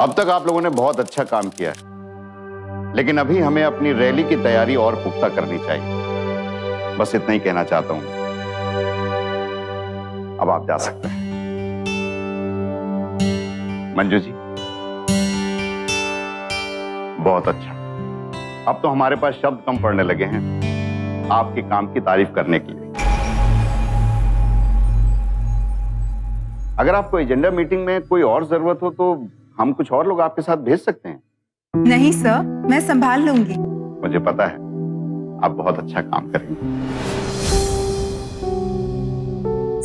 अब तक आप लोगों ने बहुत अच्छा काम किया है, लेकिन अभी हमें अपनी रैली की तैयारी और पुख्ता करनी चाहिए। बस इतना ही कहना चाहता हूं। अब आप जा सकते हैं। मंजू जी, बहुत अच्छा। अब तो हमारे पास शब्द कम पड़ने लगे हैं आपके काम की तारीफ करने के लिए। अगर आपको एजेंडा मीटिंग में कोई और जरूरत हो तो हम कुछ और लोग आपके साथ भेज सकते हैं। नहीं सर, मैं संभाल लूंगी। मुझे पता है आप बहुत अच्छा काम करेंगे।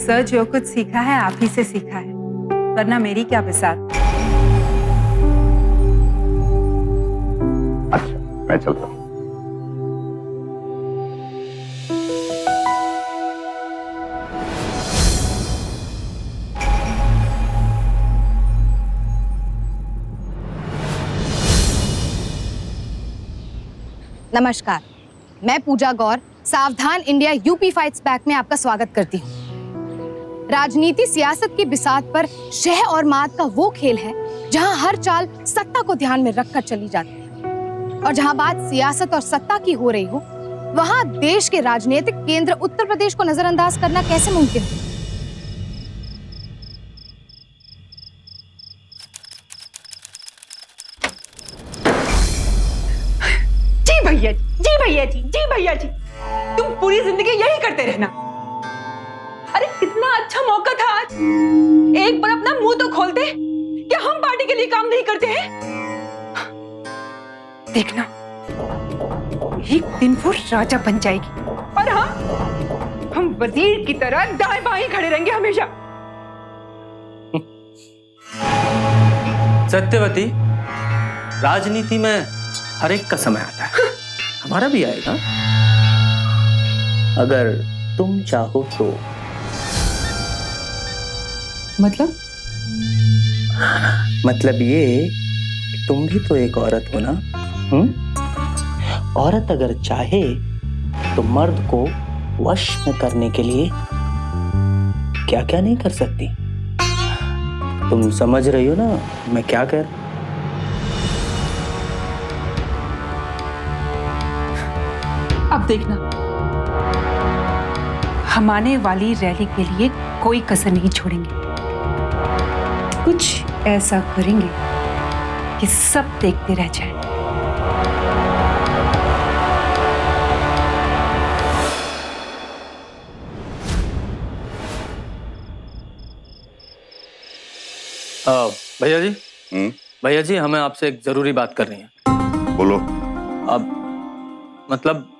सर, जो कुछ सीखा है आप ही से सीखा है, वरना मेरी क्या बिसात। अच्छा, मैं चलता हूं। नमस्कार, मैं पूजा गौर सावधान इंडिया यूपी फाइट्स बैक में आपका स्वागत करती हूँ। राजनीति सियासत की बिसात पर शह और मात का वो खेल है जहाँ हर चाल सत्ता को ध्यान में रखकर चली जाती है, और जहाँ बात सियासत और सत्ता की हो रही हो, वहाँ देश के राजनीतिक केंद्र उत्तर प्रदेश को नजरअंदाज करना कैसे मुमकिन है? जी भैया जी, तुम पूरी जिंदगी यही करते रहना। अरे कितना अच्छा मौका था आज, एक बार अपना मुंह तो खोल दे। क्या हम पार्टी के लिए काम नहीं करते हैं? देखना, एक दिन वो राजा बन जाएगी और हम वजीर की तरह दाएं बाएं खड़े रहेंगे हमेशा। सत्यवती, राजनीति में हर एक का समय आता है, हमारा भी आएगा अगर तुम चाहो तो। मतलब ये कि तुम भी तो एक औरत हो ना। औरत अगर चाहे तो मर्द को वश में करने के लिए क्या क्या नहीं कर सकती। तुम समझ रही हो ना मैं क्या कह रहा हूं? अब देखना, हम आने वाली रैली के लिए कोई कसर नहीं छोड़ेंगे। कुछ ऐसा करेंगे कि सब देखते रह जाएं। भैया जी, भैया जी, हमें आपसे एक जरूरी बात करनी है। बोलो। अब मतलब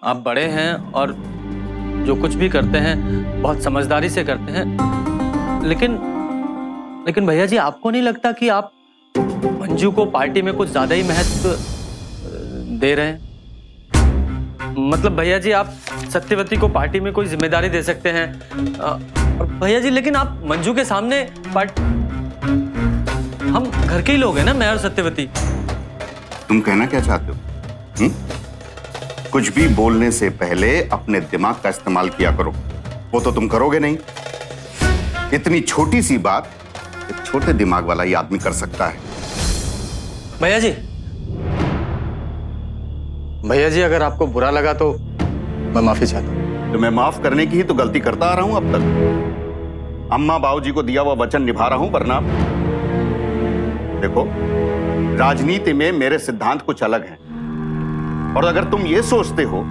आप बड़े हैं और जो कुछ भी करते हैं बहुत समझदारी से करते हैं, लेकिन भैया जी, आपको नहीं लगता कि आप मंजू को पार्टी में कुछ ज्यादा ही महत्व दे रहे हैं? मतलब भैया जी, आप सत्यवती को पार्टी में कोई जिम्मेदारी दे सकते हैं और भैया जी, लेकिन आप मंजू के सामने हम घर के ही लोग हैं ना, मैं और सत्यवती। तुम कहना क्या चाहते हो? कुछ भी बोलने से पहले अपने दिमाग का इस्तेमाल किया करो। वो तो तुम करोगे नहीं। इतनी छोटी सी बात एक छोटे दिमाग वाला ही आदमी कर सकता है। भैया जी, अगर आपको बुरा लगा तो मैं माफी चाहता हूं। तो मैं माफ करने की ही तो गलती करता आ रहा हूं अब तक। अम्मा बाबूजी को दिया हुआ वचन निभा रहा हूं, वरना देखो, राजनीति में मेरे सिद्धांत कुछ अलग हैं। और अगर तुम ये सोचते हो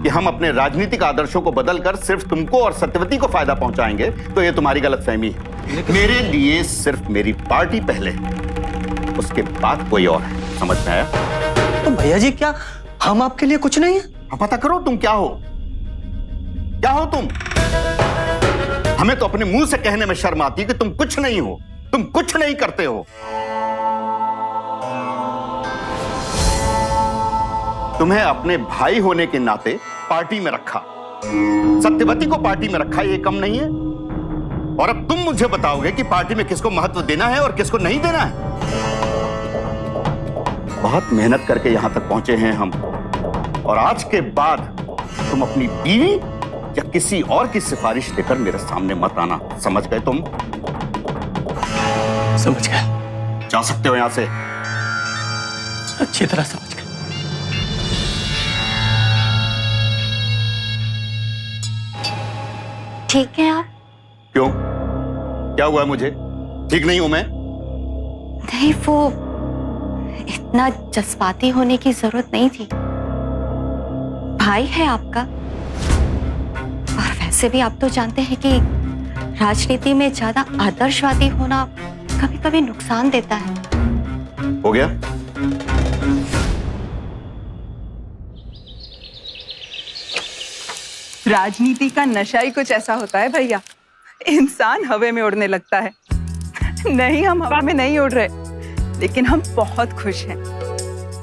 कि हम अपने राजनीतिक आदर्शों को बदलकर सिर्फ तुमको और सत्यवती को फायदा पहुंचाएंगे, तो ये तुम्हारी गलतफहमी है। मेरे लिए सिर्फ मेरी पार्टी पहले है, उसके बाद कोई और है। समझ में आया? तो भैया जी, क्या हम आपके लिए कुछ नहीं है? अब पता करो तुम क्या हो। क्या हो तुम? हमें तो अपने मुंह से कहने में शर्म आती है कि तुम कुछ नहीं हो, तुम कुछ नहीं करते हो। तुम्हें अपने भाई होने के नाते पार्टी में रखा, सत्यवती को पार्टी में रखा, ये कम नहीं है। और अब तुम मुझे बताओगे कि पार्टी में किसको महत्व देना है और किसको नहीं देना है। बहुत मेहनत करके यहां तक पहुंचे हैं हम, और आज के बाद तुम अपनी बीवी या किसी और की सिफारिश लेकर मेरे सामने मत आना। समझ गए तुम? समझ गए। जा सकते हो यहां से। अच्छी तरह समझ गए। ठीक है आप? क्यों, क्या हुआ है मुझे? ठीक नहीं हूं मैं? नहीं, वो इतना जज्बाती होने की जरूरत नहीं थी। भाई है आपका, और वैसे भी आप तो जानते हैं कि राजनीति में ज्यादा आदर्शवादी होना कभी कभी नुकसान देता है। हो गया? राजनीति का नशा ही कुछ ऐसा होता है भैया, इंसान हवा में उड़ने लगता है। नहीं, हम हवा में नहीं उड़ रहे, लेकिन हम बहुत खुश हैं।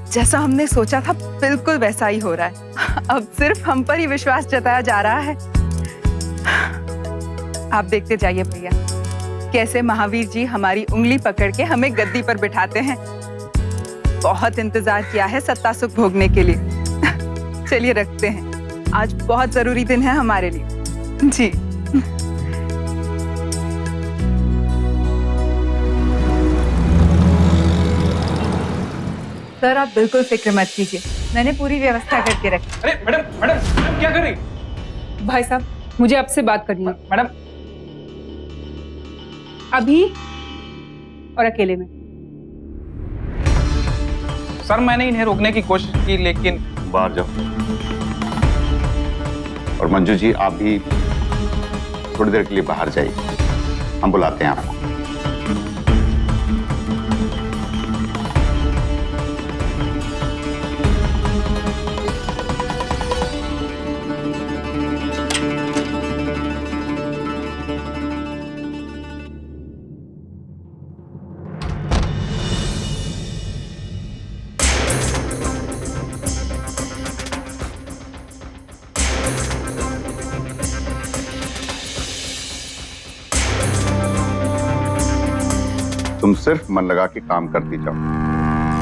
जैसा हमने सोचा था बिल्कुल वैसा ही हो रहा है। अब सिर्फ हम पर ही विश्वास जताया जा रहा है। आप देखते जाइए भैया, कैसे महावीर जी हमारी उंगली पकड़ के हमें गद्दी पर बिठाते हैं। बहुत इंतजार किया है सत्ता सुख भोगने के लिए। चलिए रखते हैं, आज बहुत जरूरी दिन है हमारे लिए। जी। सर आप बिल्कुल फिक्र मत कीजिए, मैंने पूरी व्यवस्था करके रखी। अरे मैडम मैडम मैडम क्या कर रही? भाई साहब, मुझे आपसे बात करनी है मैडम अभी और अकेले में। सर, मैंने इन्हें रोकने की कोशिश की, लेकिन बाहर जाओ। और मंजू जी, आप भी थोड़ी देर के लिए बाहर जाइए, हम बुलाते हैं आपको। तुम सिर्फ मन लगा के काम करती जाओ,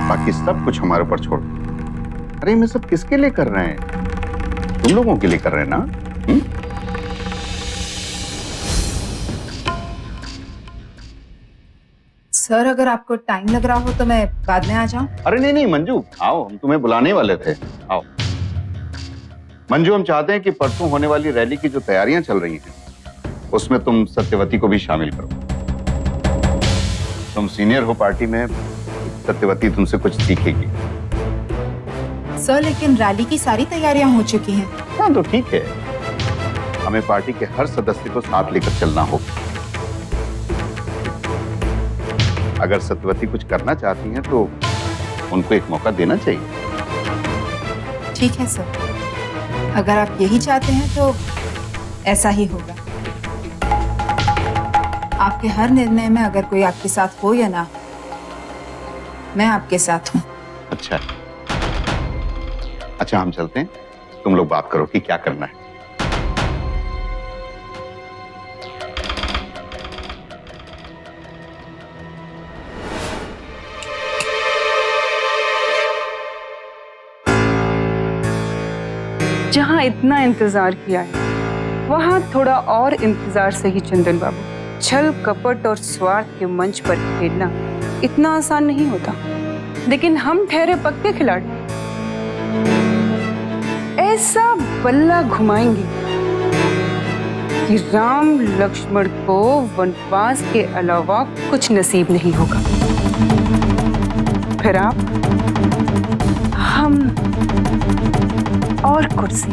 बाकी सब कुछ हमारे ऊपर छोड़ दो। अरे ये सब किसके लिए कर रहे हैं? तुम लोगों के लिए कर रहे हैं ना? सर अगर आपको टाइम लग रहा हो तो मैं बाद में आ जाऊं? अरे नहीं नहीं मंजू, आओ, हम तुम्हें बुलाने वाले थे। आओ मंजू, हम चाहते हैं कि परसों होने वाली रैली की जो तैयारियां चल रही हैं, उसमें तुम सत्यवती को भी शामिल करो। तुम सीनियर हो पार्टी में, सत्यवती तुमसे कुछ सीखेगी। सर लेकिन रैली की सारी तैयारियां हो चुकी हैं। हाँ तो ठीक है, हमें पार्टी के हर सदस्य को साथ लेकर चलना होगा। अगर सत्यवती कुछ करना चाहती हैं तो उनको एक मौका देना चाहिए। ठीक है सर, अगर आप यही चाहते हैं तो ऐसा ही होगा। आपके हर निर्णय में अगर कोई आपके साथ हो या ना हो, मैं आपके साथ हूँ। अच्छा अच्छा, हम चलते हैं, तुम लोग बात करो कि क्या करना है। जहां इतना इंतजार किया है, वहां थोड़ा और इंतजार सही चंदन बाबू। छल कपट और स्वार्थ के मंच पर खेलना इतना आसान नहीं होता, लेकिन हम ठहरे पक्के खिलाड़ी। ऐसा बल्ला घुमाएंगे कि राम लक्ष्मण को वनवास के अलावा कुछ नसीब नहीं होगा। फिर आप, हम और कुर्सी।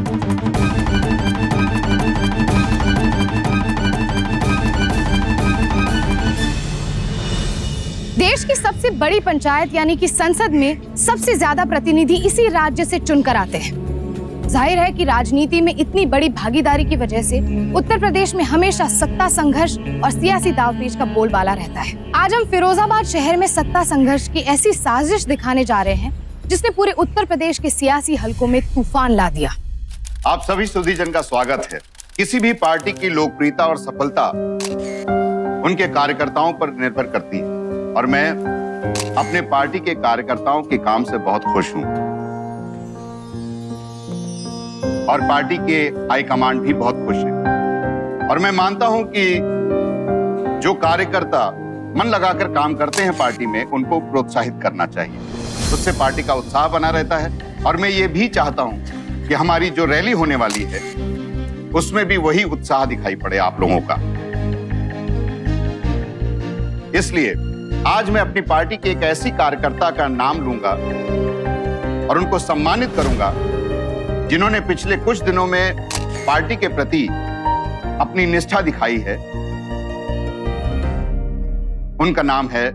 देश की सबसे बड़ी पंचायत यानी कि संसद में सबसे ज्यादा प्रतिनिधि इसी राज्य से चुनकर आते हैं। जाहिर है कि राजनीति में इतनी बड़ी भागीदारी की वजह से उत्तर प्रदेश में हमेशा सत्ता संघर्ष और सियासी दांवपेच का बोलबाला रहता है। आज हम फिरोजाबाद शहर में सत्ता संघर्ष की ऐसी साजिश दिखाने जा रहे हैं जिसने पूरे उत्तर प्रदेश के सियासी हलकों में तूफान ला दिया। आप सभी सुधीजन का स्वागत है। किसी भी पार्टी की लोकप्रियता और सफलता उनके कार्यकर्ताओं पर निर्भर करती है, और मैं अपने पार्टी के कार्यकर्ताओं के काम से बहुत खुश हूं, और पार्टी के हाईकमांड भी बहुत खुश है। और मैं मानता हूं कि जो कार्यकर्ता मन लगाकर काम करते हैं पार्टी में, उनको प्रोत्साहित करना चाहिए। उससे पार्टी का उत्साह बना रहता है। और मैं ये भी चाहता हूं कि हमारी जो रैली होने वाली है उसमें भी वही उत्साह दिखाई पड़े आप लोगों का। इसलिए आज मैं अपनी पार्टी के एक ऐसी कार्यकर्ता का नाम लूंगा और उनको सम्मानित करूंगा जिन्होंने पिछले कुछ दिनों में पार्टी के प्रति अपनी निष्ठा दिखाई है। उनका नाम है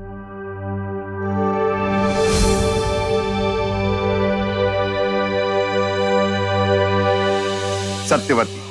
सत्यवती।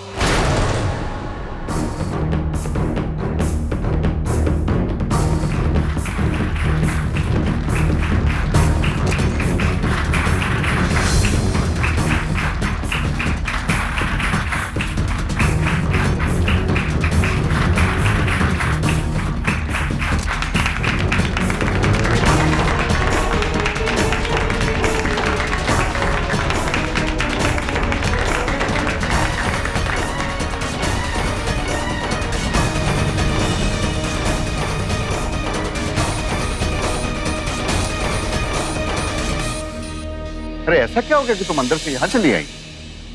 अरे ऐसा क्या हो गया कि तुम अंदर से यहां चली आई?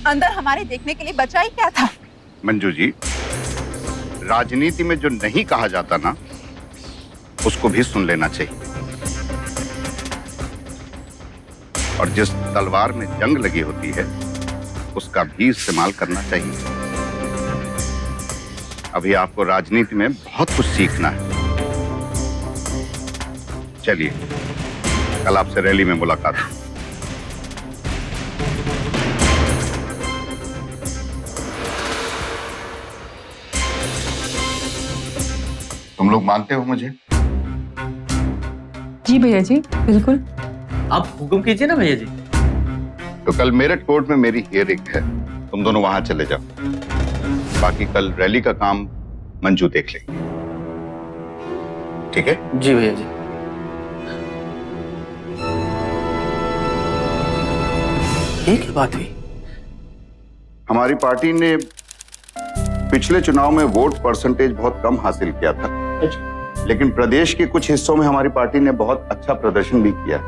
अंदर हमारे देखने के लिए बचा ही क्या था? मंजू जी, राजनीति में जो नहीं कहा जाता ना, उसको भी सुन लेना चाहिए। और जिस तलवार में जंग लगी होती है उसका भी इस्तेमाल करना चाहिए। अभी आपको राजनीति में बहुत कुछ सीखना है। चलिए, कल आपसे रैली में मुलाकात है। तुम लोग मानते हो मुझे? जी भैया जी, बिल्कुल। आप हुक्म कीजिए ना भैया जी। तो कल मेरठ कोर्ट में मेरी हियरिंग है, तुम दोनों वहां चले जाओ। बाकी कल रैली का काम मंजू देख लेगी, ठीक है? जी भैया जी। ये क्या बात हुई? हमारी पार्टी ने पिछले चुनाव में वोट परसेंटेज बहुत कम हासिल किया था, लेकिन प्रदेश के कुछ हिस्सों में हमारी पार्टी ने बहुत अच्छा प्रदर्शन भी किया।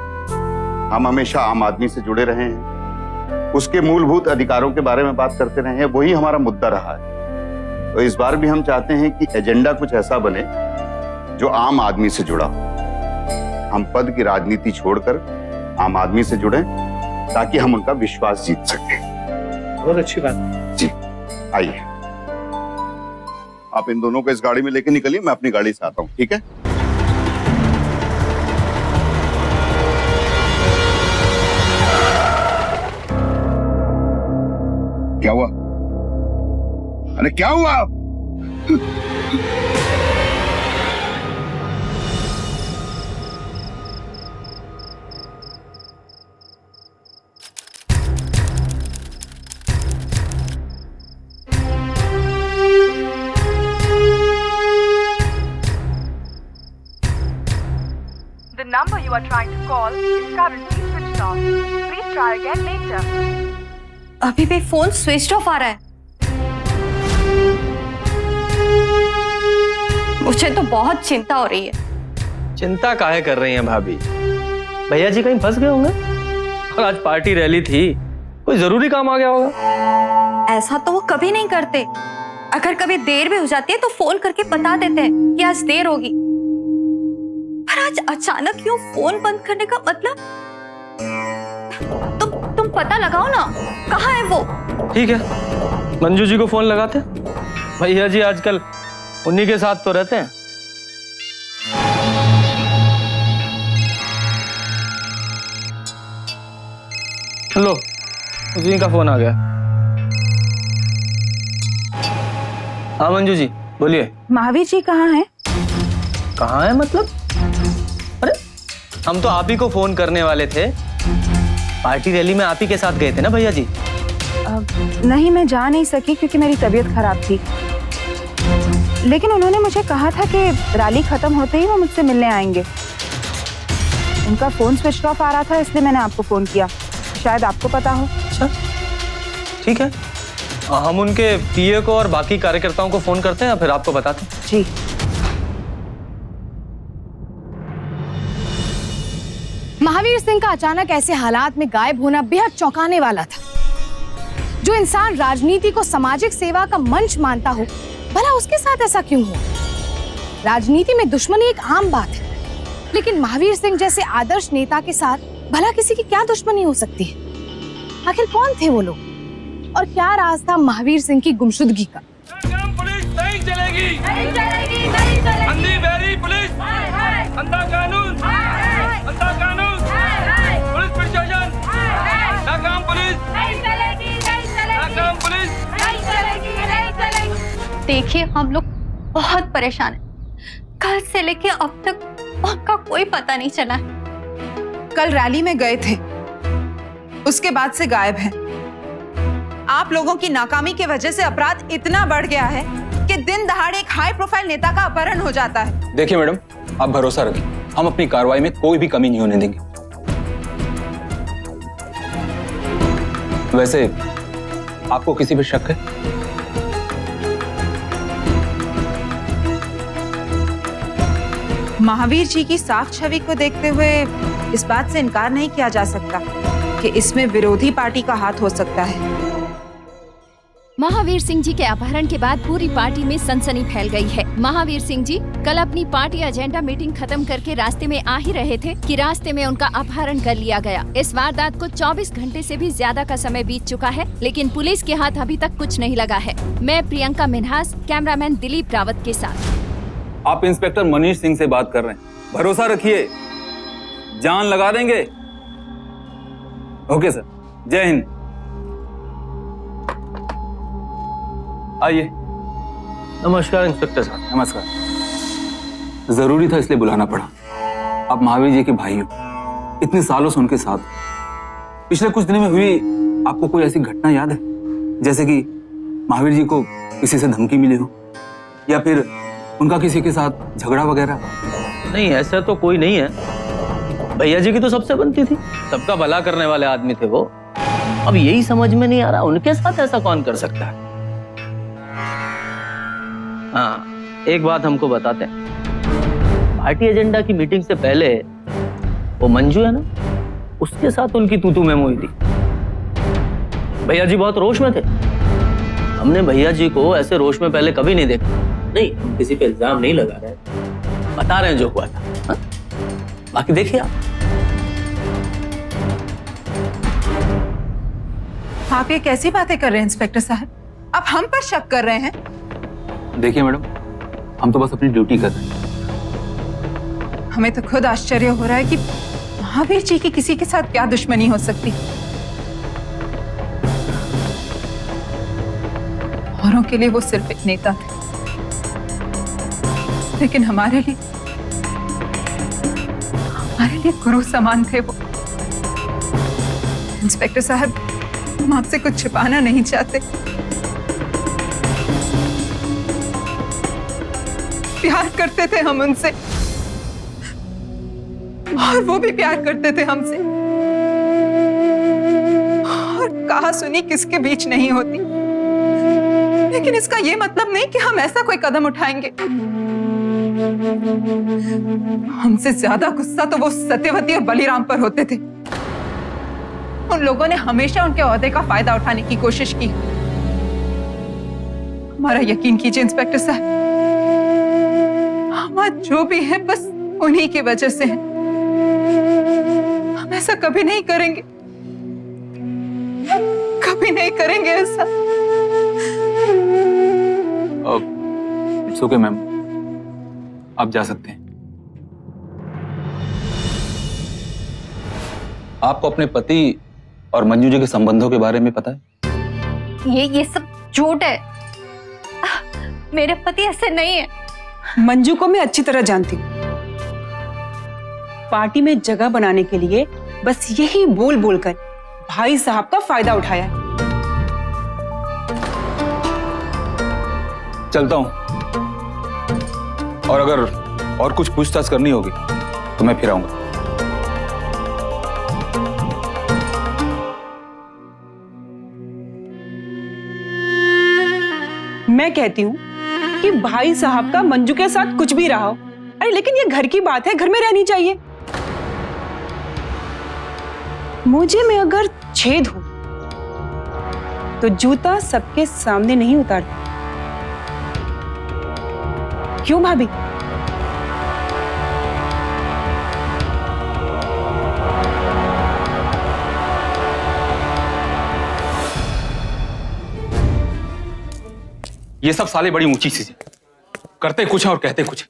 हम हमेशा आम आदमी से जुड़े रहे हैं, उसके मूलभूत अधिकारों के बारे में बात करते रहे हैं, वही हमारा मुद्दा रहा है। तो इस बार भी हम चाहते हैं कि एजेंडा कुछ ऐसा बने जो आम आदमी से जुड़ा हो। हम पद की राजनीति छोड़कर आम आदमी से जुड़े ताकि हम उनका विश्वास जीत सकें। बहुत अच्छी बात। जी, आइए, आप इन दोनों को इस गाड़ी में लेके निकलिए, मैं अपनी गाड़ी से आता हूँ, ठीक है? क्या हुआ? अरे क्या हुआ? The number you are trying to call is currently switched off. Please try again later. अभी भी फोन स्विच ऑफ आ रहा है। मुझे तो बहुत चिंता हो रही है। चिंता काहे कर रही हैं भाभी? भैया जी कहीं फंस गए होंगे और आज पार्टी रैली थी, कोई जरूरी काम आ गया होगा। ऐसा तो वो कभी नहीं करते। अगर कभी देर भी हो जाती है तो फोन करके बता देते हैं कि आज देर होगी। पर आज अचानक क्यों फोन बंद करने का मतलब? तुम पता लगाओ ना, कहाँ है वो? ठीक है, मंजू जी को फोन लगाते। भैया जी आजकल उन्हीं के साथ तो रहते हैं। लो, उसी का फोन आ गया। हाँ मंजू जी बोलिए। महावीर जी कहाँ हैं? कहाँ है मतलब? अरे हम तो आप ही को फोन करने वाले थे। पार्टी रैली में आप ही के साथ गए थे ना भैया जी? नहीं, मैं जा नहीं सकी क्योंकि मेरी तबीयत खराब थी, लेकिन उन्होंने मुझे कहा था कि रैली खत्म होते ही वो मुझसे मिलने आएंगे। उनका फोन स्विच ऑफ आ रहा था, इसलिए मैंने आपको फोन किया। शायद आपको पता हो। अच्छा ठीक है, हम उनके पीए को और बाकी कार्यकर्ताओं को फोन करते हैं, फिर आपको बताते हैं। जी। महावीर सिंह का अचानक ऐसे हालात में गायब होना बेहद चौंकाने वाला था। जो इंसान राजनीति को सामाजिक सेवा का मंच मानता हो, भला उसके साथ ऐसा क्यों हुआ? राजनीति में दुश्मनी एक आम बात है, लेकिन महावीर सिंह जैसे आदर्श नेता के साथ भला किसी की क्या दुश्मनी हो सकती है? आखिर कौन थे वो लोग और क्या राज था महावीर सिंह की गुमशुदगी का? पुलिस नहीं चलेगी, नहीं चलेगी, नहीं चलेगी। अंधी बहरी पुलिस, अंधा कानून, अंधा कानून, पुलिस प्रशासन, नाकाम पुलिस, नहीं चलेगी, नहीं चलेगी, नाकाम पुलिस, नहीं चलेगी, नहीं चलेगी। देखिए, हम लोग बहुत परेशान हैं। कल से लेके अब तक उनका कोई पता नहीं चला है। कल रैली में गए थे, उसके बाद से गायब हैं। आप लोगों की नाकामी की वजह से अपराध इतना बढ़ गया है कि दिन दहाड़े एक हाई प्रोफाइल नेता का अपहरण हो जाता है। देखिए मैडम, आप भरोसा रखें, हम अपनी कार्रवाई में कोई भी कमी नहीं होने देंगे। वैसे आपको किसी पे शक है? महावीर जी की साफ छवि को देखते हुए इस बात से इनकार नहीं किया जा सकता कि इसमें विरोधी पार्टी का हाथ हो सकता है। महावीर सिंह जी के अपहरण के बाद पूरी पार्टी में सनसनी फैल गई है। महावीर सिंह जी कल अपनी पार्टी एजेंडा मीटिंग खत्म करके रास्ते में आ ही रहे थे कि रास्ते में उनका अपहरण कर लिया गया। इस वारदात को 24 घंटे से भी ज्यादा का समय बीत चुका है, लेकिन पुलिस के हाथ अभी तक कुछ नहीं लगा है। मैं प्रियंका मिन्हास, कैमरामैन दिलीप रावत के साथ। आप इंस्पेक्टर मनीष सिंह से बात कर रहे हैं। भरोसा रखिए, जान लगा देंगे। ओके सर, जय हिंद। आइए। नमस्कार इंस्पेक्टर साहब। नमस्कार। जरूरी था इसलिए बुलाना पड़ा। आप महावीर जी के भाई हो, इतने सालों से उनके साथ। पिछले कुछ दिनों में हुई आपको कोई ऐसी घटना याद है, जैसे कि महावीर जी को किसी से धमकी मिली हो या फिर उनका किसी के साथ झगड़ा वगैरह? नहीं, ऐसा तो कोई नहीं है। भैया जी की तो सबसे बनती थी, सबका भला करने वाले आदमी थे वो। अब यही समझ में नहीं आ रहा उनके साथ ऐसा कौन कर सकता है। हाँ, एक बात हमको बताते हैं, पार्टी एजेंडा की मीटिंग से पहले वो मंजू है ना, उसके साथ उनकी तू-तू में हुई थी। भैया जी बहुत रोष में थे। हमने भैया जी को ऐसे रोष में पहले कभी नहीं देखा। नहीं, हम किसी पे इल्जाम नहीं लगा रहे, बता रहे हैं जो हुआ था। हाँ? बाकी देखिए आप ये कैसी बातें कर रहे हैं इंस्पेक्टर साहब? आप हम पर शक कर रहे हैं? देखिए मैडम, हम तो बस अपनी ड्यूटी कर रहे हैं। हमें तो खुद आश्चर्य हो रहा है कि महावीर जी की किसी के साथ क्या दुश्मनी हो सकती। औरों के लिए वो सिर्फ एक नेता थे, लेकिन हमारे लिए गुरु समान थे वो। इंस्पेक्टर साहब, हम आपसे कुछ छिपाना नहीं चाहते। प्यार करते थे हम उनसे और वो भी प्यार करते थे हमसे, और कहा सुनी किसके बीच नहीं होती। लेकिन इसका ये मतलब नहीं कि हम ऐसा कोई कदम उठाएंगे। हमसे ज्यादा गुस्सा तो वो सत्यवती और बलिराम पर होते थे। उन लोगों ने हमेशा उनके ओहदे का फायदा उठाने की कोशिश की। हमारा यकीन कीजिए इंस्पेक्टर साहब, हम आज जो भी है बस उन्हीं की वजह से है। हम ऐसा कभी नहीं करेंगे, कभी नहीं करेंगे ऐसा। इट्स ओके मैम, आप जा सकते हैं। आपको अपने पति और मंजू जी के संबंधों के बारे में पता है? ये सब झूठ है। मेरे पति ऐसे नहीं है। मंजू को मैं अच्छी तरह जानती हूँ। पार्टी में जगह बनाने के लिए बस यही बोल बोलकर भाई साहब का फायदा उठाया है। चलता हूं, और अगर और कुछ पूछताछ करनी होगी तो मैं फिर आऊंगा। मैं कहती हूँ कि भाई साहब का मंजू के साथ कुछ भी रहा हो, अरे लेकिन ये घर की बात है, घर में रहनी चाहिए। मोजे में अगर छेद हो तो जूता सबके सामने नहीं उतारते। क्यों भाभी? ये सब साले बड़ी ऊंची चीजें करते कुछ है और कहते कुछ।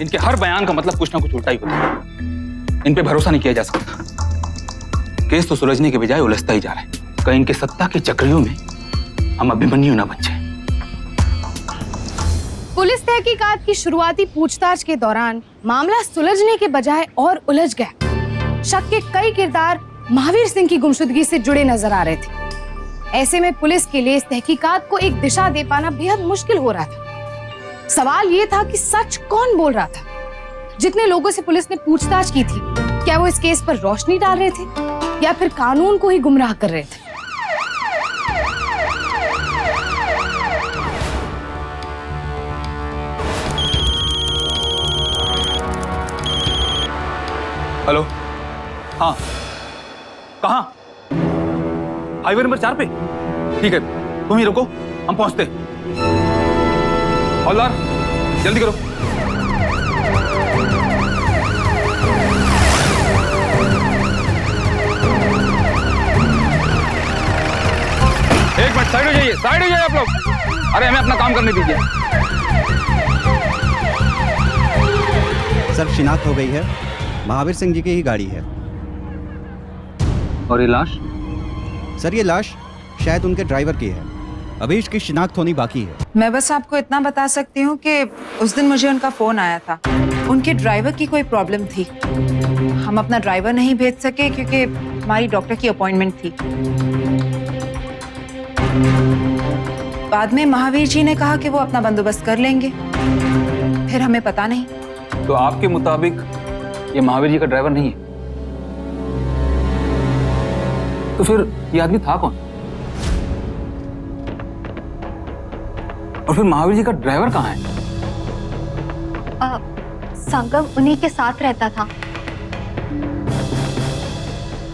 इनके हर बयान का मतलब कुछ ना कुछ उल्टा ही होता है। इन पे भरोसा नहीं किया जा सकता। केस तो सुलझने के बजाय उलझता ही जा रहा है। कहीं इनके सत्ता के चक्रियों में हम अभिमन्यु ना बन जाए। पुलिस तहकीकात की शुरुआती पूछताछ के दौरान मामला सुलझने के बजाय और उलझ गया। शक के कई किरदार महावीर सिंह की गुमशुदगी से जुड़े नजर आ रहे थे। ऐसे में पुलिस के लिए इस तहकीकात को एक दिशा दे पाना बेहद मुश्किल हो रहा था। सवाल ये था कि सच कौन बोल रहा था। जितने लोगों से पुलिस ने पूछताछ की थी, क्या वो इस केस पर रोशनी डाल रहे थे या फिर कानून को ही गुमराह कर रहे थे? हेलो, हाँ, कहाँ? हाईवे नंबर 4 पे? ठीक है, तुम ही रुको, हम पहुंचते। हौलदार, जल्दी करो। एक मिनट, साइड हो जाइए, साइड हो जाइए आप लोग। अरे हमें अपना काम करने दीजिए। सर, शिनाख्त हो गई है। महावीर सिंह जी की ही गाड़ी है। और ये लाश? सर, ये लाश शायद उनके ड्राइवर की है। अभी इसकी शिनाख्त होनी बाकी है। मैं बस आपको इतना बता सकती हूँ कि उस दिन मुझे उनका फोन आया था। उनके ड्राइवर की कोई प्रॉब्लम थी। हम अपना ड्राइवर नहीं भेज सके क्योंकि हमारी डॉक्टर की अपॉइंटमेंट थी। बाद में महावीर जी ने कहा कि वो अपना बंदोबस्त कर लेंगे। फिर हमें पता नहीं। तो आपके मुताबिक ये महावीर जी का ड्राइवर नहीं है? तो फिर ये आदमी था कौन? और फिर महावीर जी का ड्राइवर कहाँ है? संगम उन्हीं के साथ रहता था।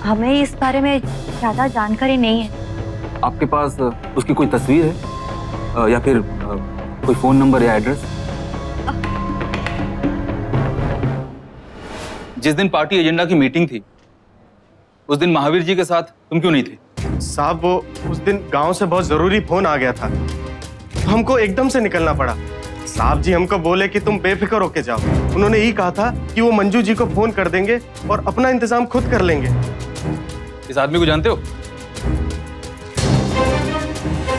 हमें इस बारे में ज्यादा जानकारी नहीं है। आपके पास उसकी कोई तस्वीर है या फिर कोई फोन नंबर या एड्रेस? जिस दिन पार्टी एजेंडा की मीटिंग थी, उस दिन महावीर जी के साथ तुम क्यों नहीं थे? साहब, वो उस दिन गांव से बहुत जरूरी फोन आ गया था, तो हमको एकदम से निकलना पड़ा। साहब जी हमको बोले कि तुम बेफिक्र होके जाओ। उन्होंने यही कहा था कि वो मंजू जी को फोन कर देंगे और अपना इंतजाम खुद कर लेंगे। इस आदमी को जानते हो?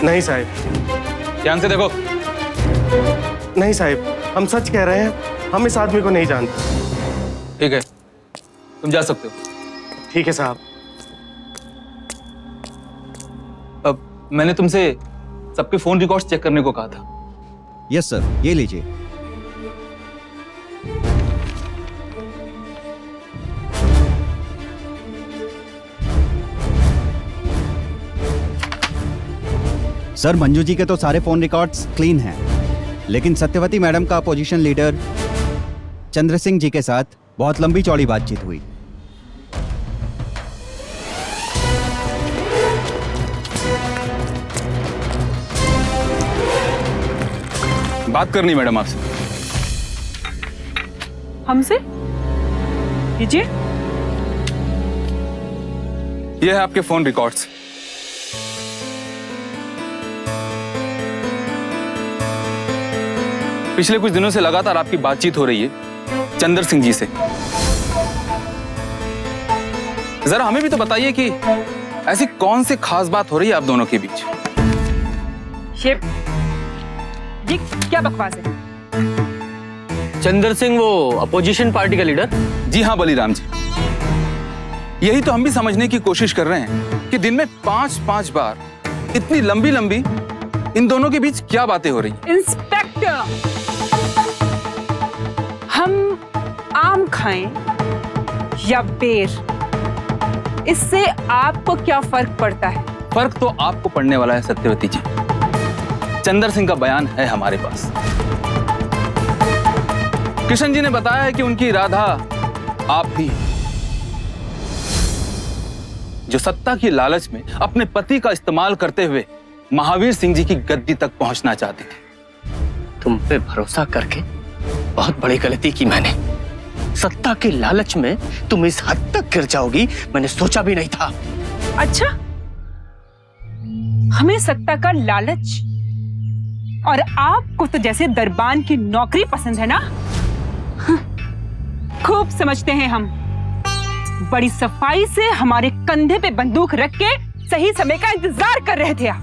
नहीं साहब। ध्यान से देखो। नहीं साहब, हम सच कह रहे हैं, हम इस आदमी को नहीं जानते। ठीक है, तुम जा सकते हो। ठीक है साहब। अब मैंने तुमसे सबके फोन रिकॉर्ड्स चेक करने को कहा था। यस सर, ये लीजिए। सर, मंजू जी के तो सारे फोन रिकॉर्ड्स क्लीन हैं, लेकिन सत्यवती मैडम का अपोजिशन लीडर चंद्र सिंह जी के साथ बहुत लंबी चौड़ी बातचीत हुई। बात करनी मैडम आपसे। हमसे? कीजिए। ये है आपके फोन रिकॉर्ड्स। पिछले कुछ दिनों से लगातार आपकी बातचीत हो रही है चंद्र सिंह जी से। जरा हमें भी तो बताइए कि ऐसी कौन सी खास बात हो रही है आप दोनों के बीच? ये क्या बकवास है? चंद्र सिंह वो अपोजिशन पार्टी का लीडर? जी हाँ बलीराम जी, यही तो हम भी समझने की कोशिश कर रहे हैं कि दिन में 5-5 बार इतनी लंबी लंबी इन दोनों के बीच क्या बातें हो रही हैं? इंस्पेक्टर, हम आम खाएं या बेर, इससे आपको क्या फर्क पड़ता है? फर्क तो आपको पड़ने वाला है सत्यवती जी। चंद्र सिंह का बयान है हमारे पास। किशन जी ने बताया है कि उनकी राधा आप ही। जो सत्ता की लालच में अपने पति का इस्तेमाल करते हुए महावीर सिंह जी की गद्दी तक पहुंचना चाहती थी। तुम पे भरोसा करके बहुत बड़ी गलती की मैंने। सत्ता के लालच में तुम इस हद तक गिर जाओगी मैंने सोचा भी नहीं था। अच्छा, हमें सत्ता का लालच और आपको तो जैसे दरबान की नौकरी पसंद है ना? खूब समझते हैं हम। बड़ी सफाई से हमारे कंधे पे बंदूक रख के सही समय का इंतजार कर रहे थे आप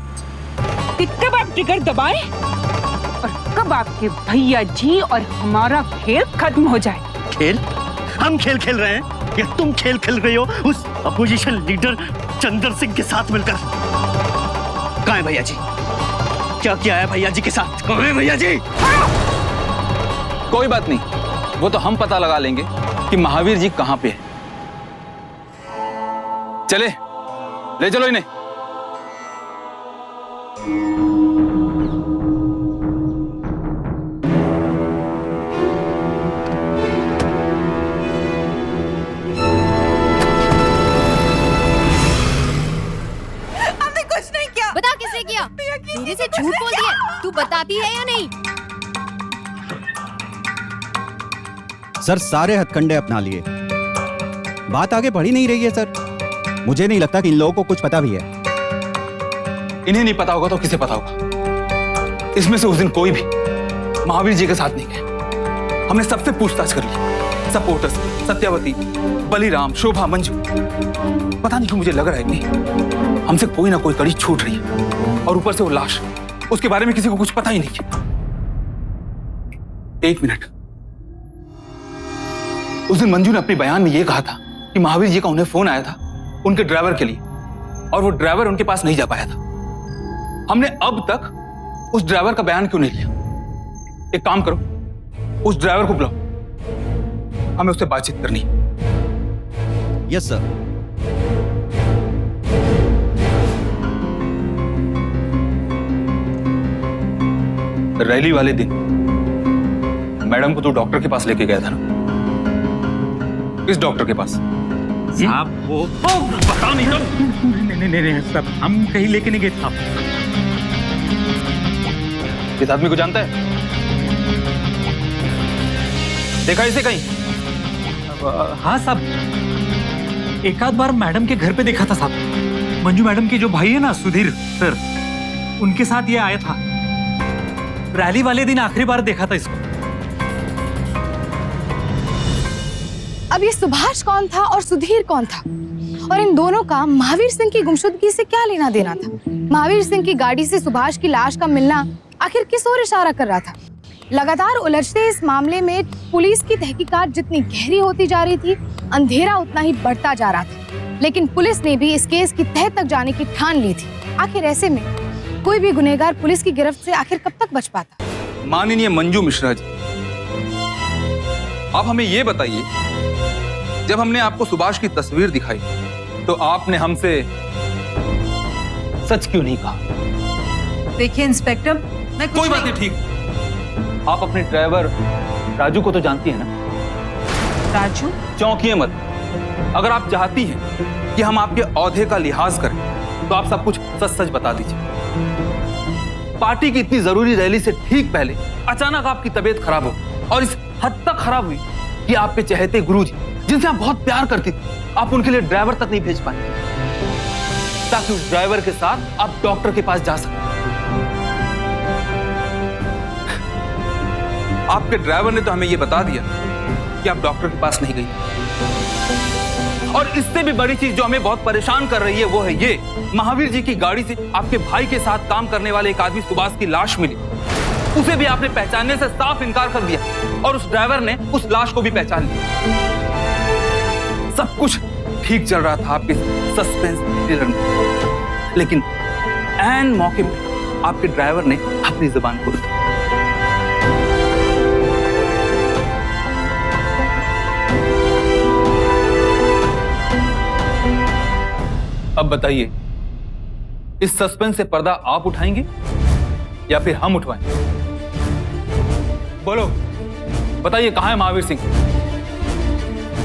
कि कब आप ट्रिगर दबाएं और कब आपके भैया जी और हमारा खेल खत्म हो जाए। खेल? हम खेल खेल रहे हैं या तुम खेल खेल रही हो उस अपोजिशन लीडर चंद्र सिंह के साथ मिलकर? कहाँ है भैया जी? क्या किया है भैया जी के साथ? कहाँ है भैया जी? कोई बात नहीं, वो तो हम पता लगा लेंगे कि महावीर जी कहां पे है। चले, ले चलो इन्हें। हमने कुछ नहीं किया। बता किसने किया? मेरे से झूठ बोल दिया। तू बताती है या नहीं? सर सारे हथकंडे अपना लिए, बात आगे बढ़ ही नहीं रही है सर। मुझे नहीं लगता कि इन लोगों को कुछ पता भी है। इन्हें नहीं पता होगा तो किसे पता होगा? इसमें से उस दिन कोई भी महावीर जी के साथ नहीं गया। हमने सबसे पूछताछ कर ली, सपोर्टर्स, सत्यावती, बलिराम, शोभा, मंजू। पता नहीं क्यों मुझे लग रहा है नहीं, हमसे कोई ना कोई कड़ी छूट रही है। और ऊपर से वो लाश, उसके बारे में किसी को कुछ पता ही नहीं। एक मिनट, उस दिन मंजू ने अपने बयान में यह कहा था कि महावीर जी का उन्हें फोन आया था उनके ड्राइवर के लिए, और वो ड्राइवर उनके पास नहीं जा पाया था। हमने अब तक उस ड्राइवर का बयान क्यों नहीं लिया? एक काम करो, उस ड्राइवर को बुलाओ, हमें उससे बातचीत करनी है। Yes sir. रैली वाले दिन मैडम को तो डॉक्टर के पास लेके गया था ना? किस डॉक्टर के पास? आप वो पता नहीं तो नहीं सब हम कहीं लेके नहीं गए था। इस आदमी को जानता है? देखा इसे कहीं? हाँ साहब, एक आध बार मैडम के घर पे देखा था साहब। मंजू मैडम के जो भाई है ना सुधीर सर, उनके साथ ये आया था। रैली वाले दिन आखिरी बार देखा था इसको। अब ये सुभाष कौन था और सुधीर कौन था? और इन दोनों का महावीर सिंह की गुमशुदगी से क्या लेना देना था? महावीर सिंह की गाड़ी से सुभाष की लाश का मिलना आखिर किस ओर इशारा कर रहा था? लगातार उलझते इस मामले में पुलिस की तहकीकात जितनी गहरी होती जा रही थी, अंधेरा उतना ही बढ़ता जा रहा था। लेकिन पुलिस ने भी इस केस की तह तक जाने की ठान ली थी। आखिर ऐसे में कोई भी गुनहगार पुलिस की गिरफ्त से आखिर कब तक बच पाता? माननीय मंजू मिश्रा जी, आप हमें ये बताइए, जब हमने आपको सुभाष की तस्वीर दिखाई तो आपने हमसे सच क्यों नहीं कहा? देखिए इंस्पेक्टर, मैं कोई बात नहीं, ठीक। आप अपने ड्राइवर राजू को तो जानती है ना? राजू? चौंकिए मत। अगर आप चाहती हैं कि हम आपके औहदे का लिहाज करें तो आप सब कुछ सच सच बता दीजिए। पार्टी की इतनी जरूरी रैली से ठीक पहले अचानक आपकी तबीयत खराब हो, और इस हद तक खराब हुई कि आपके चहेते गुरुजी, जिनसे आप बहुत प्यार करती थी, आप उनके लिए ड्राइवर तक नहीं भेज पाए ताकि उस ड्राइवर के साथ आप डॉक्टर के पास जा सकें। आपके ड्राइवर ने तो हमें यह बता दिया कि आप डॉक्टर के पास नहीं गई। और इससे भी बड़ी चीज जो हमें बहुत परेशान कर रही है वो है ये, महावीर जी की गाड़ी से आपके भाई के साथ काम करने वाले एक आदमी सुभाष की लाश मिली। उसे भी आपने पहचानने से साफ इनकार कर दिया, और उस ड्राइवर ने उस लाश को भी पहचान लिया। सब कुछ ठीक चल रहा था आपके सस्पेंस थ्रिलर में, लेकिन ऐन मौके पे आपके ड्राइवर ने अपनी जुबान खोल दी। अब बताइए, इस सस्पेंस से पर्दा आप उठाएंगे या फिर हम उठवाएंगे? बोलो, बताइए, कहां है महावीर सिंह?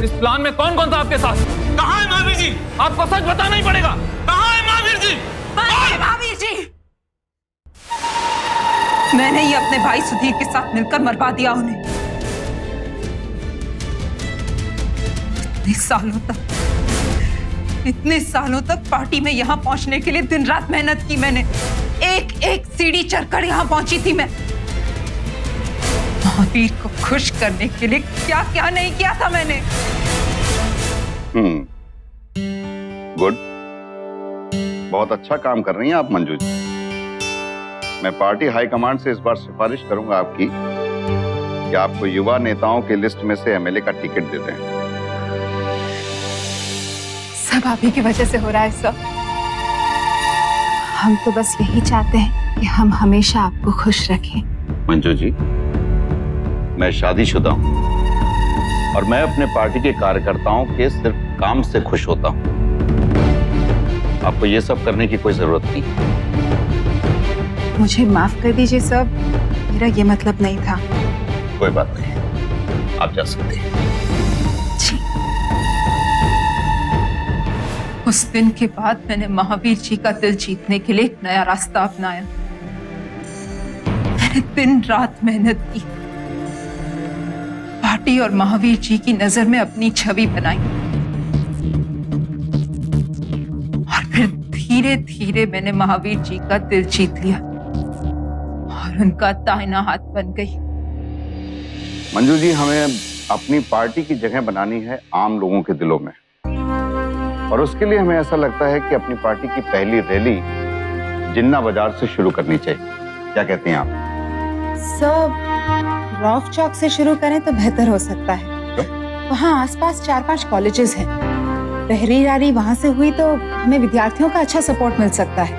इस प्लान में कौन कौन था आपके साथ? कहाँ है महावीर जी? आपको सच बताना ही पड़ेगा। कहाँ है महावीर जी? महावीर जी, मैंने ही अपने भाई सुधीर के साथ मिलकर मरवा दिया उन्हें। इतने सालों तक पार्टी में यहाँ पहुंचने के लिए दिन रात मेहनत की मैंने। एक एक सीढ़ी चढ़कर यहाँ पहुंची थी मैं। महावीर को खुश करने के लिए क्या क्या नहीं किया था मैंने। गुड, बहुत अच्छा काम कर रही हैं आप मंजू जी। मैं पार्टी हाईकमांड से इस बार सिफारिश करूंगा आपकी कि आपको युवा नेताओं की लिस्ट में से एमएलए का टिकट दे दें। सब आप ही की वजह से हो रहा है सब। हम तो बस यही चाहते हैं कि हम हमेशा आपको खुश रखें। मंजू जी, मैं शादीशुदा हूं और मैं अपने पार्टी के कार्यकर्ताओं के सिर्फ काम से खुश होता हूं। आपको ये सब करने की कोई जरूरत नहीं। मुझे माफ कर दीजिए सब, मेरा ये मतलब नहीं था। कोई बात नहीं, आप जा सकते हैं। उस दिन के बाद मैंने महावीर जी का दिल जीतने के लिए एक नया रास्ता अपनाया। मैंने दिन रात मेहनत की, पार्टी और महावीर जी की नजर में अपनी छवि बनाई और फिर धीरे धीरे मैंने महावीर जी का दिल जीत लिया और उनका दाहिना हाथ बन गई। मंजू जी, हमें अपनी पार्टी की जगह बनानी है आम लोगों के दिलों में, और उसके लिए हमें ऐसा लगता है कि अपनी पार्टी की पहली रैली जिन्ना बाजार से शुरू करनी चाहिए। क्या कहते हैं आप? सब रॉफ चौक से शुरू करें तो बेहतर हो सकता है। वहाँ आसपास 4-5 कॉलेजेस हैं। पहली रैली वहाँ से हुई तो हमें विद्यार्थियों का अच्छा सपोर्ट मिल सकता है,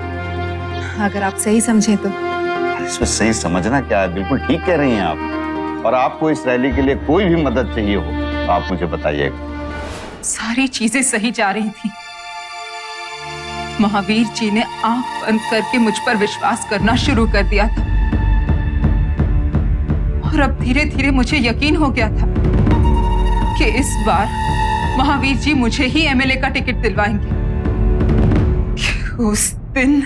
अगर आप सही समझें तो। इसमें सही समझना क्या है, बिल्कुल ठीक कह रही हैं आप। और आपको इस रैली के लिए कोई भी मदद चाहिए हो तो आप मुझे बताइएगा। सारी चीजें सही जा रही थी। महावीर जी ने आंख बंद करके मुझ पर विश्वास करना शुरू कर दिया था और अब धीरे धीरे मुझे यकीन हो गया था कि इस बार महावीर जी मुझे ही एमएलए का टिकट दिलवाएंगे। उस दिन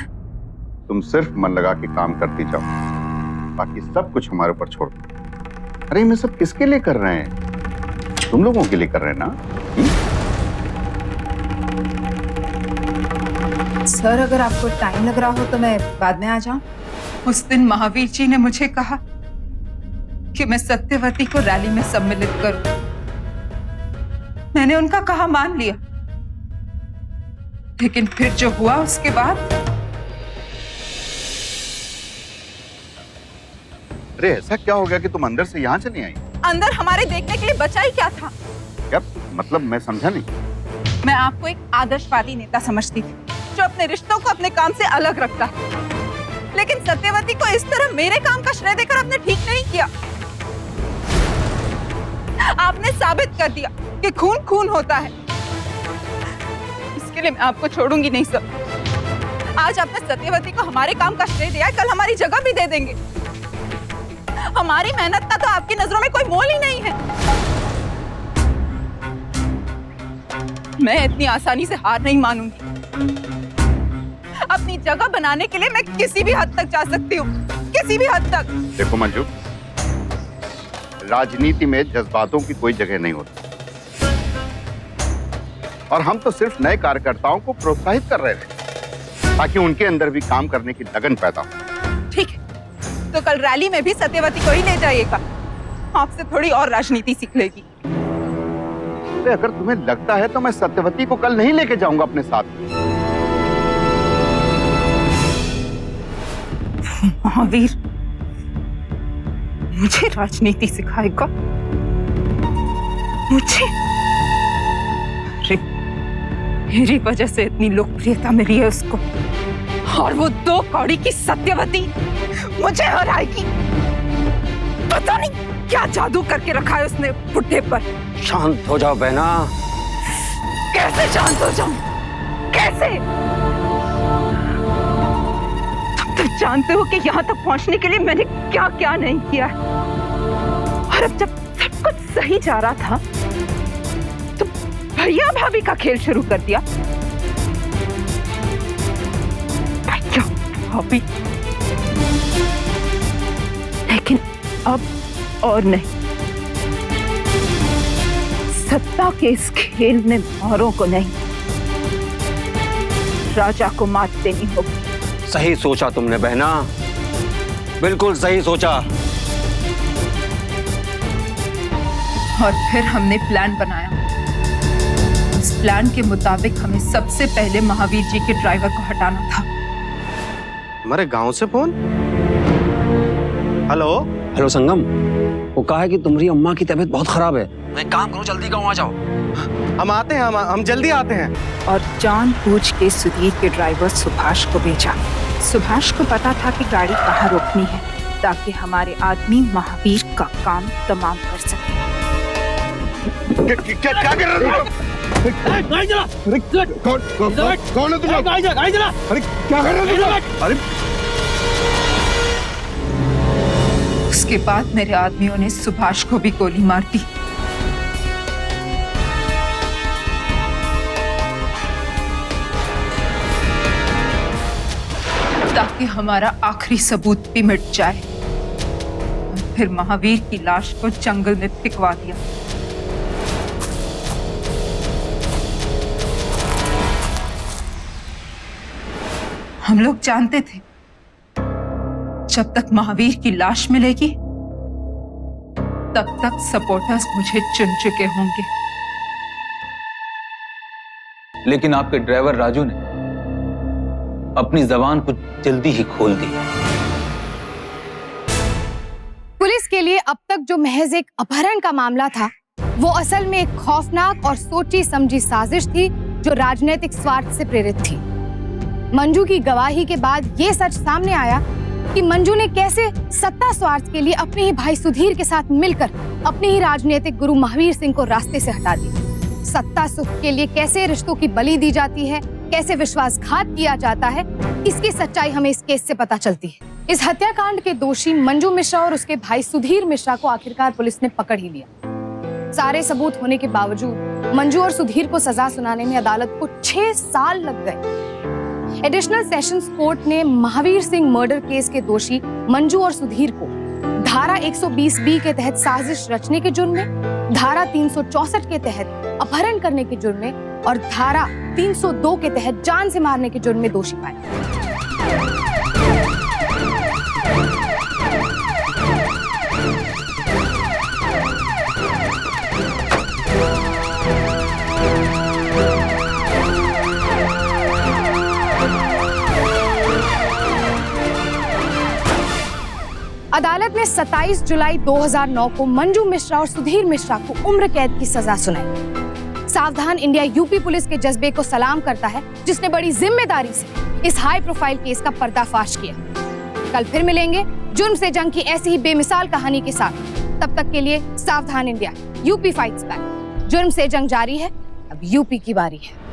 तुम सिर्फ मन लगा के काम करती जाओ, बाकी सब कुछ हमारे ऊपर छोड़ दो। अरे ये सब किसके लिए कर रहे हैं? तुम लोगों के लिए कर रहे हैं ना? सर, अगर आपको टाइम लग रहा हो तो मैं बाद में आ जाऊं। उस दिन महावीर जी ने मुझे कहा कि मैं सत्यवती को रैली में सम्मिलित करूं। मैंने उनका कहा मान लिया, लेकिन फिर जो हुआ उसके बाद। अरे ऐसा क्या हो गया कि तुम अंदर से यहाँ चली आई? अंदर हमारे देखने के लिए बचा ही क्या था? क्या मतलब, मैं समझा नहीं। मैं आपको एक आदर्शवादी नेता समझती थी जो अपने रिश्तों को अपने काम से अलग रखता है, लेकिन सत्यवती को इस तरह मेरे काम का श्रेय देकर आपने ठीक नहीं किया। आपने साबित कर दिया कि खून खून होता है। इसके लिए मैं आपको छोड़ूंगी नहीं सर। आज आपने सत्यवती को हमारे काम का श्रेय दिया, कल हमारी जगह भी दे देंगे। हमारी मेहनत का तो आपकी नजरों में कोई मोल ही नहीं है। मैं इतनी आसानी से हार नहीं मानूंगी। अपनी जगह बनाने के लिए मैं किसी भी हद तक जा सकती हूँ, किसी भी हद तक। देखो मंजू, राजनीति में जज्बातों की कोई जगह नहीं होती, और हम तो सिर्फ नए कार्यकर्ताओं को प्रोत्साहित कर रहे थे ताकि उनके अंदर भी काम करने की लगन पैदा हो। ठीक है, तो कल रैली में भी सत्यवती को ही ले जाइएगा, आपसे थोड़ी और राजनीति सीख लेगी। अगर तुम्हें लगता है तो मैं सत्यवती को कल नहीं लेके जाऊंगा अपने साथ। महावीर मुझे राजनीति सिखाएगा? मुझे? अरे मेरी वजह से इतनी लोकप्रियता मिली है उसको, और वो 2 कौड़ी की सत्यवती मुझे हराएगी। पता नहीं क्या जादू करके रखा है उसने बुढ़े पर। शांत हो जाओ बहना। कैसे शांत हो जाऊं? कैसे? तुम तो जानते हो कि यहाँ तक पहुँचने के लिए मैंने क्या क्या नहीं किया है, और अब जब सब कुछ सही जा रहा था तो भैया भाभी का खेल शुरू कर दिया। भैया भाभी, लेकिन अब और नहीं। सत्ता के इस खेल में औरों को नहीं, राजा को मात देनी होगी। सही सोचा तुमने बहना, बिल्कुल सही सोचा। और फिर हमने प्लान बनाया। इस प्लान के मुताबिक हमें सबसे पहले महावीर जी के ड्राइवर को हटाना था। हमारे गांव से फोन। हेलो हेलो संगम, वो कहा है कि तुम्हारी अम्मा की तबीयत बहुत खराब है। मैं काम करो, जल्दी गाँव आ जाओ। हम आते हैं, हम जल्दी आते हैं। और जानबूझ के सुधीर के ड्राइवर सुभाष को भेजा। सुभाष को पता था कि गाड़ी कहाँ रोकनी है, ताकि हमारे आदमी महावीर का काम तमाम कर सके। क्या कर रहे हो? कौन है तुम लोग? अरे क्या कर रहे हो? अरे उसके बाद मेरे आदमियों ने सुभाष को भी गोली मार दी। ताकि हमारा आखिरी सबूत भी मिट जाए। और फिर महावीर की लाश को जंगल में फेंकवा दिया। हम लोग जानते थे जब तक महावीर की लाश मिलेगी तब तक सपोर्टर्स मुझे चुन चुके होंगे। लेकिन आपके ड्राइवर राजू ने अपनी जबान को जल्दी ही खोल दी। पुलिस के लिए अब तक जो महज एक अपहरण का मामला था, वो असल में एक खौफनाक और सोची समझी साजिश थी जो राजनीतिक स्वार्थ से प्रेरित थी। मंजू की गवाही के बाद ये सच सामने आया कि मंजू ने कैसे सत्ता स्वार्थ के लिए अपने ही भाई सुधीर के साथ मिलकर अपने ही राजनीतिक गुरु महावीर सिंह को रास्ते से हटा दिया। सत्ता सुख के लिए कैसे रिश्तों की बलि दी जाती है, कैसे विश्वासघात किया जाता है, इसकी सच्चाई हमें इस केस से पता चलती है। इस हत्याकांड के दोषी मंजू मिश्रा और उसके भाई सुधीर मिश्रा को आखिरकार पुलिस ने पकड़ ही लिया। सारे सबूत होने के बावजूद मंजू और सुधीर को सजा सुनाने में अदालत को 6 साल लग गए। एडिशनल सेशंस कोर्ट ने महावीर सिंह मर्डर केस के दोषी मंजू और सुधीर को धारा 120B के तहत साजिश रचने के जुर्म में, धारा 364 के तहत अपहरण करने के जुर्म में और धारा 302 के तहत जान से मारने के जुर्म में दोषी पाया। अदालत ने 27 जुलाई 2009 को मंजू मिश्रा और सुधीर मिश्रा को उम्र कैद की सजा सुनाई। सावधान इंडिया यूपी पुलिस के जज्बे को सलाम करता है, जिसने बड़ी जिम्मेदारी से इस हाई प्रोफाइल केस का पर्दाफाश किया। कल फिर मिलेंगे जुर्म से जंग की ऐसी ही बेमिसाल कहानी के साथ। तब तक के लिए सावधान इंडिया यूपी फाइट्स बैक। जुर्म से जंग जारी है, अब यूपी की बारी है।